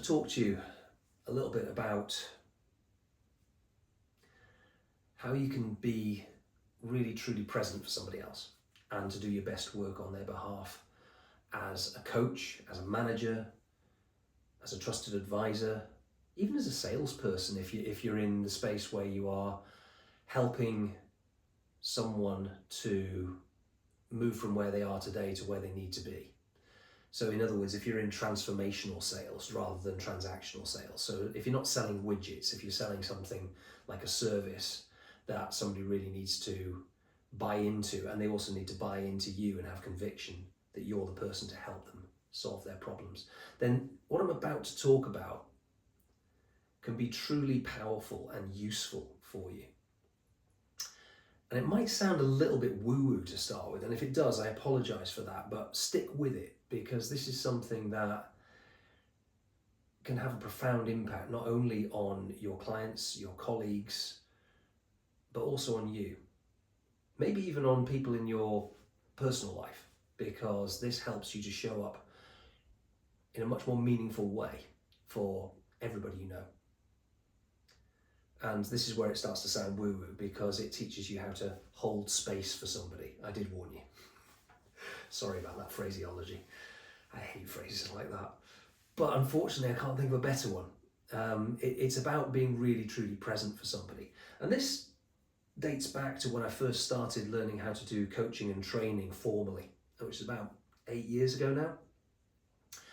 to talk to you a little bit about how you can be really truly present for somebody else and to do your best work on their behalf as a coach, as a manager, as a trusted advisor, even as a salesperson, if you're in the space where you are helping someone to move from where they are today to where they need to be. So in other words, if you're in transformational sales rather than transactional sales, so if you're not selling widgets, if you're selling something like a service that somebody really needs to buy into, and they also need to buy into you and have conviction that you're the person to help them solve their problems, then what I'm about to talk about can be truly powerful and useful for you. And it might sound a little bit woo-woo to start with, and if it does, I apologize for that, but stick with it, because this is something that can have a profound impact, not only on your clients, your colleagues, but also on you. Maybe even on people in your personal life, because this helps you to show up in a much more meaningful way for everybody you know. And this is where it starts to sound woo-woo, because it teaches you how to hold space for somebody. I did warn you. Sorry about that phraseology. I hate phrases like that. But unfortunately, I can't think of a better one. It's about being really, truly present for somebody. And this dates back to when I first started learning how to do coaching and training formally, which is about 8 years ago now.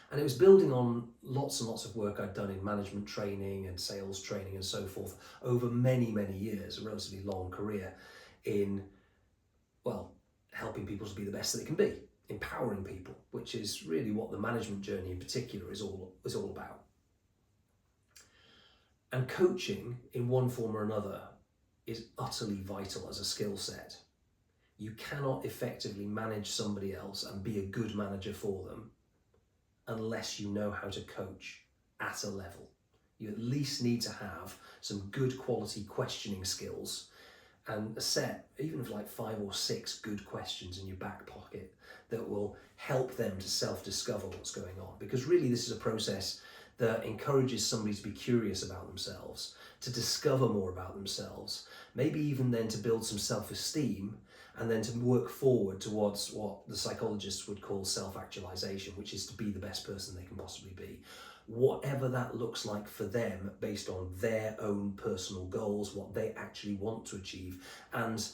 And it was building on lots and lots of work I'd done in management training and sales training and so forth over many, many years, a relatively long career in, well, helping people to be the best that they can be, empowering people, which is really what the management journey in particular is all about. And coaching in one form or another is utterly vital as a skill set. You cannot effectively manage somebody else and be a good manager for them unless you know how to coach at a level. You at least need to have some good quality questioning skills and a set, even of like 5 or 6 good questions in your back pocket that will help them to self-discover what's going on. Because really this is a process that encourages somebody to be curious about themselves, to discover more about themselves, maybe even then to build some self-esteem, and then to work forward towards what the psychologists would call self-actualisation, which is to be the best person they can possibly be. Whatever that looks like for them based on their own personal goals, what they actually want to achieve, and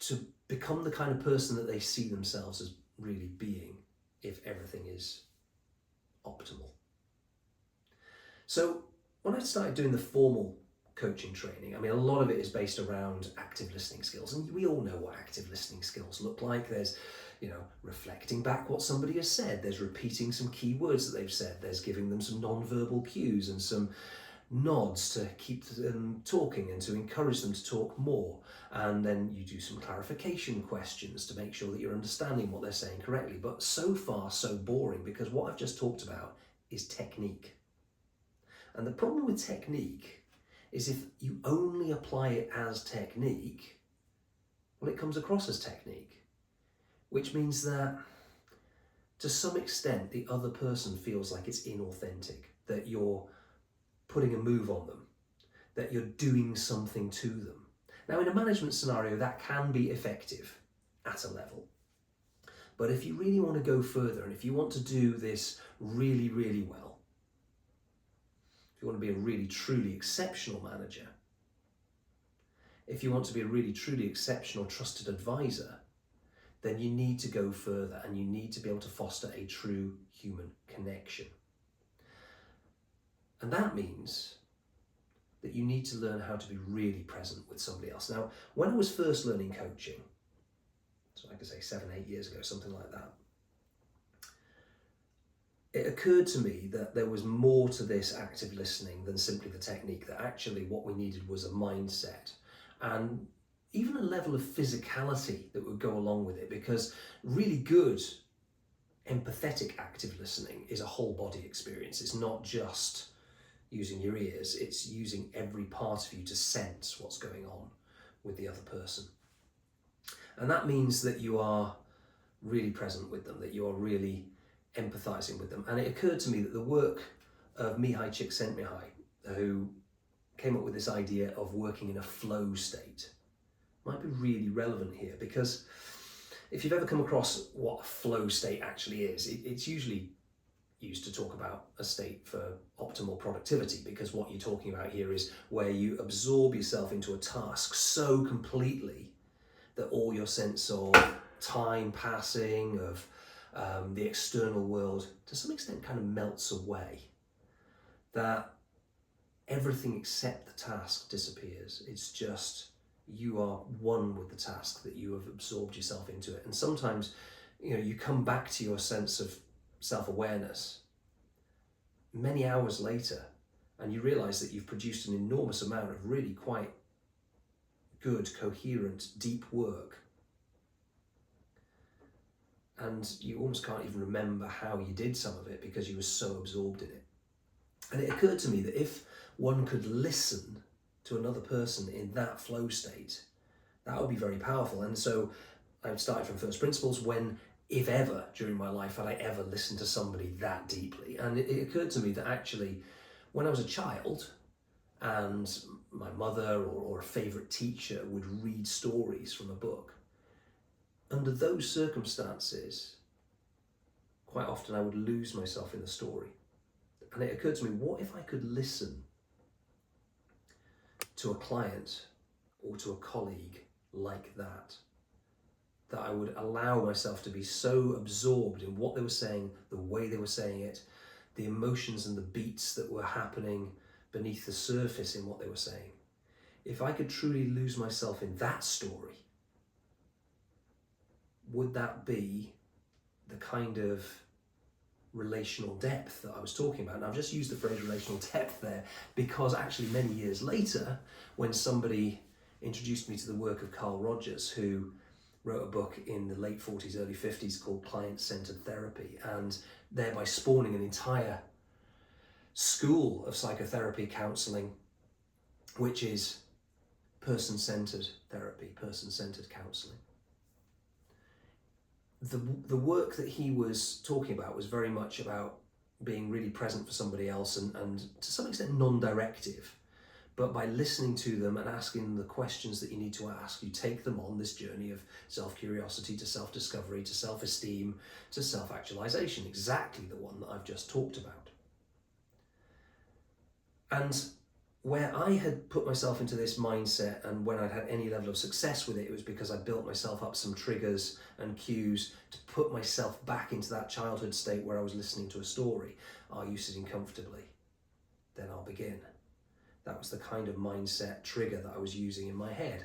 to become the kind of person that they see themselves as really being if everything is optimal. So when I started doing the formal coaching training, I mean, a lot of it is based around active listening skills, and we all know what active listening skills look like. There's, reflecting back what somebody has said. There's repeating some key words that they've said. There's giving them some non-verbal cues and some nods to keep them talking and to encourage them to talk more. And then you do some clarification questions to make sure that you're understanding what they're saying correctly. But so far, so boring, because what I've just talked about is technique. And the problem with technique is if you only apply it as technique, well, it comes across as technique, which means that to some extent the other person feels like it's inauthentic, that you're putting a move on them, that you're doing something to them. Now, in a management scenario, that can be effective at a level. But if you really want to go further, and if you want to do this really, really well, if you want to be a really, truly exceptional manager, if you want to be a really, truly exceptional trusted advisor, then you need to go further and you need to be able to foster a true human connection. And that means that you need to learn how to be really present with somebody else. Now, when I was first learning coaching, so I could say 7, 8 years ago, something like that, it occurred to me that there was more to this active listening than simply the technique, that actually what we needed was a mindset and even a level of physicality that would go along with it, because really good empathetic active listening is a whole body experience. It's not just using your ears, it's using every part of you to sense what's going on with the other person. And that means that you are really present with them, that you are really empathizing with them. And it occurred to me that the work of Mihai Csikszentmihalyi, who came up with this idea of working in a flow state. Might be really relevant here, because if you've ever come across what a flow state actually is, it's usually used to talk about a state for optimal productivity, because what you're talking about here is where you absorb yourself into a task so completely that all your sense of time passing, of the external world, to some extent kind of melts away. That everything except the task disappears. It's just you are one with the task, that you have absorbed yourself into it. And sometimes, you come back to your sense of self-awareness many hours later, and you realize that you've produced an enormous amount of really quite good, coherent, deep work. And you almost can't even remember how you did some of it, because you were so absorbed in it. And it occurred to me that if one could listen to another person in that flow state, that would be very powerful. And so I've started from first principles. When, if ever, during my life, had I ever listened to somebody that deeply? And it occurred to me that actually, when I was a child, and my mother or a favourite teacher would read stories from a book, under those circumstances, quite often I would lose myself in the story. And it occurred to me, what if I could listen to a client or to a colleague like that I would allow myself to be so absorbed in what they were saying, the way they were saying it, the emotions and the beats that were happening beneath the surface in what they were saying. If I could truly lose myself in that story, would that be the kind of relational depth that I was talking about? And I've just used the phrase relational depth there because actually many years later, when somebody introduced me to the work of Carl Rogers, who wrote a book in the late 40s, early 50s called Client-Centered Therapy, and thereby spawning an entire school of psychotherapy counselling, which is person-centered therapy, person-centered counselling. The work that he was talking about was very much about being really present for somebody else and to some extent non-directive. But by listening to them and asking them the questions that you need to ask, you take them on this journey of self-curiosity to self-discovery to self-esteem to self-actualisation, exactly the one that I've just talked about. And where I had put myself into this mindset, and when I'd had any level of success with it, it was because I built myself up some triggers and cues to put myself back into that childhood state where I was listening to a story. Are you sitting comfortably? Then I'll begin. That was the kind of mindset trigger that I was using in my head.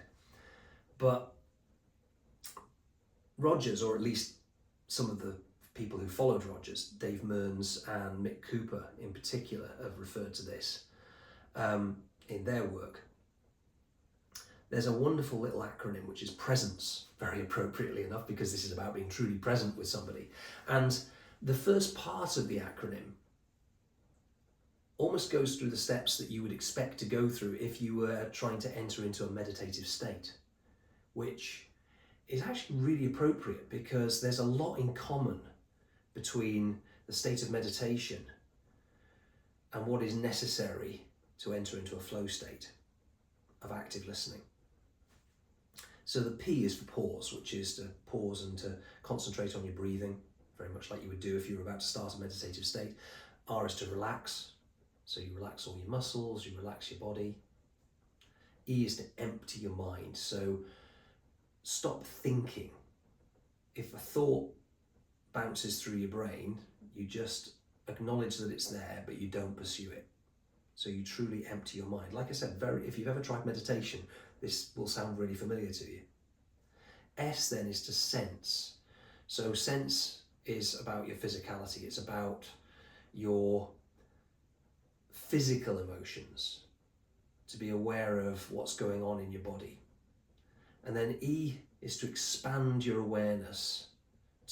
But Rogers, or at least some of the people who followed Rogers, Dave Mearns and Mick Cooper in particular, have referred to this in their work. There's a wonderful little acronym which is presence, very appropriately enough, because this is about being truly present with somebody. And the first part of the acronym almost goes through the steps that you would expect to go through if you were trying to enter into a meditative state, which is actually really appropriate because there's a lot in common between the state of meditation and what is necessary to enter into a flow state of active listening. So the P is for pause, which is to pause and to concentrate on your breathing, very much like you would do if you were about to start a meditative state. R is to relax, so you relax all your muscles, you relax your body. E is to empty your mind, so stop thinking. If a thought bounces through your brain, you just acknowledge that it's there, but you don't pursue it. So you truly empty your mind. Like I said, if you've ever tried meditation, this will sound really familiar to you. S then is to sense. So sense is about your physicality. It's about your physical emotions, to be aware of what's going on in your body. And then E is to expand your awareness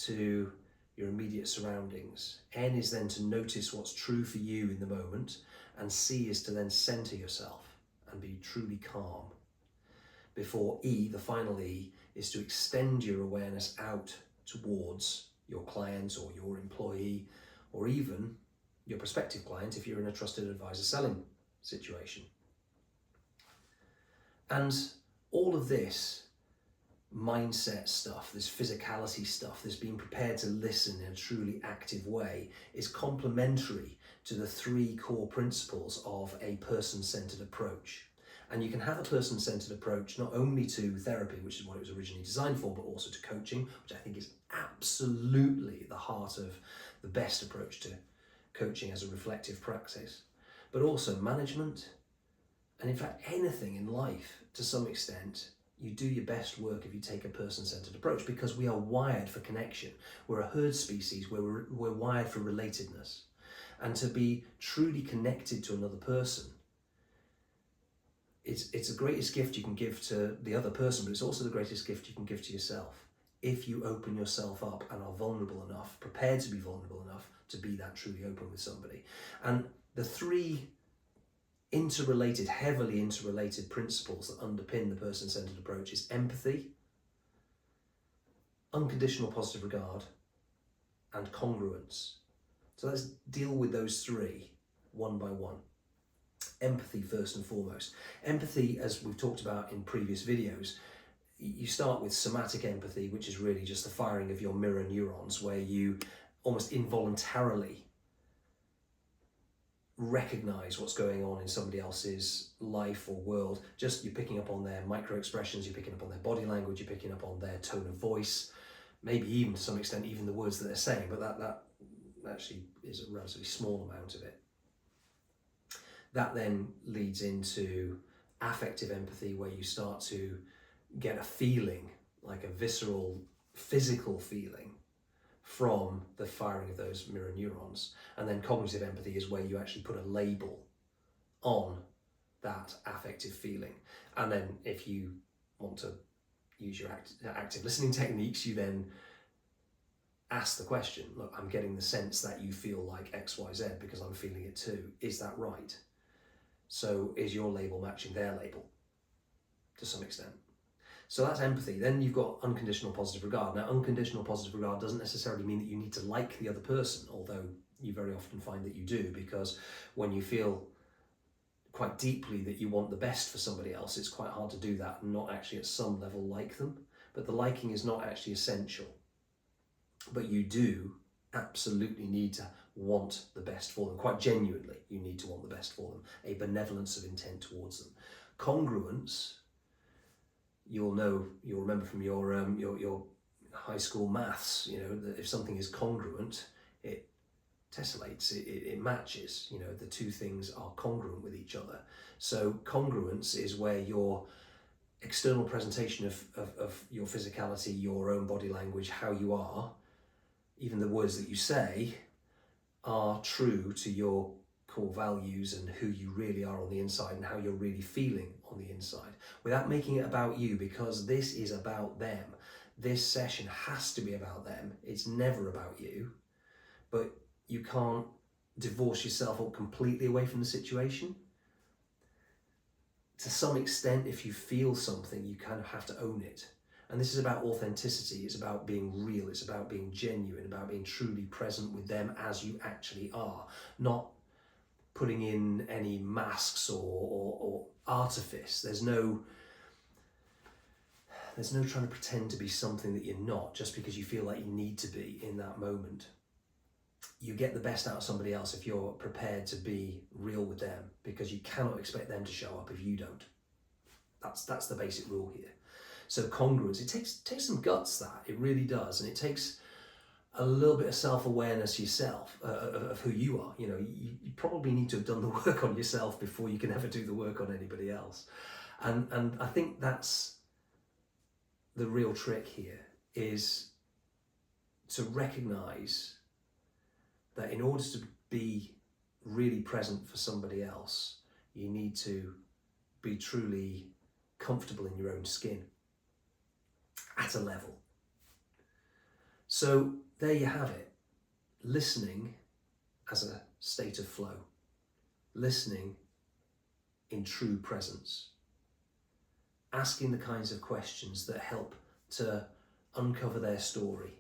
to your immediate surroundings. N is then to notice what's true for you in the moment. And C is to then center yourself and be truly calm. Before E, the final E, is to extend your awareness out towards your client or your employee, or even your prospective client if you're in a trusted advisor selling situation. And all of this mindset stuff, this physicality stuff, this being prepared to listen in a truly active way is complementary to the 3 core principles of a person-centered approach. And you can have a person-centered approach not only to therapy, which is what it was originally designed for, but also to coaching, which I think is absolutely the heart of the best approach to coaching as a reflective practice, but also management, and in fact anything in life to some extent. You do your best work if you take a person-centered approach, because we are wired for connection. We're a herd species, we're wired for relatedness. And to be truly connected to another person, it's the greatest gift you can give to the other person, but it's also the greatest gift you can give to yourself. If you open yourself up and are vulnerable enough, prepared to be vulnerable enough to be that truly open with somebody. And the 3 heavily interrelated principles that underpin the person-centered approach is empathy, unconditional positive regard, and congruence. So let's deal with those 3 one by one. Empathy first and foremost. Empathy, as we've talked about in previous videos, you start with somatic empathy, which is really just the firing of your mirror neurons, where you almost involuntarily recognize what's going on in somebody else's life or world. Just you're picking up on their micro expressions, you're picking up on their body language, you're picking up on their tone of voice, maybe even to some extent even the words that they're saying, but that actually is a relatively small amount of it. That then leads into affective empathy, where you start to get a feeling, like a visceral, physical feeling from the firing of those mirror neurons. And then cognitive empathy is where you actually put a label on that affective feeling. And then if you want to use your active listening techniques, you then ask the question, look, I'm getting the sense that you feel like X, Y, Z because I'm feeling it too. Is that right? So is your label matching their label to some extent? So that's empathy. Then you've got unconditional positive regard. Now, unconditional positive regard doesn't necessarily mean that you need to like the other person, although you very often find that you do, because when you feel quite deeply that you want the best for somebody else, it's quite hard to do that and not actually at some level like them. But the liking is not actually essential. But you do absolutely need to want the best for them. Quite genuinely, you need to want the best for them. A benevolence of intent towards them. Congruence, you'll remember from your high school maths, that if something is congruent, it tessellates, it matches, the 2 things are congruent with each other. So congruence is where your external presentation of your physicality, your own body language, how you are, even the words that you say, are true to your core values and who you really are on the inside and how you're really feeling on the inside, without making it about you, because this is about them. This session has to be about them. It's never about you, but you can't divorce yourself completely away from the situation. To some extent, if you feel something, you kind of have to own it. And this is about authenticity. It's about being real. It's about being genuine, about being truly present with them as you actually are, not putting in any masks or artifice. There's no trying to pretend to be something that you're not just because you feel like you need to be in that moment. You get the best out of somebody else if you're prepared to be real with them, because you cannot expect them to show up if you don't. That's the basic rule here. So congruence, it takes some guts, that it really does, and it takes a little bit of self-awareness yourself of who you are. You probably need to have done the work on yourself before you can ever do the work on anybody else. And I think that's the real trick here, is to recognize that in order to be really present for somebody else, you need to be truly comfortable in your own skin at a level. So there you have it. Listening as a state of flow. Listening in true presence. Asking the kinds of questions that help to uncover their story.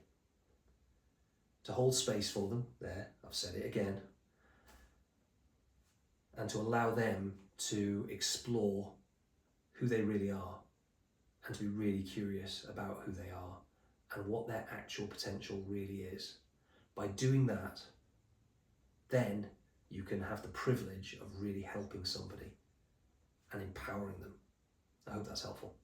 To hold space for them, there, I've said it again. and to allow them to explore who they really are and to be really curious about who they are and what their actual potential really is. By doing that, then you can have the privilege of really helping somebody and empowering them. I hope that's helpful.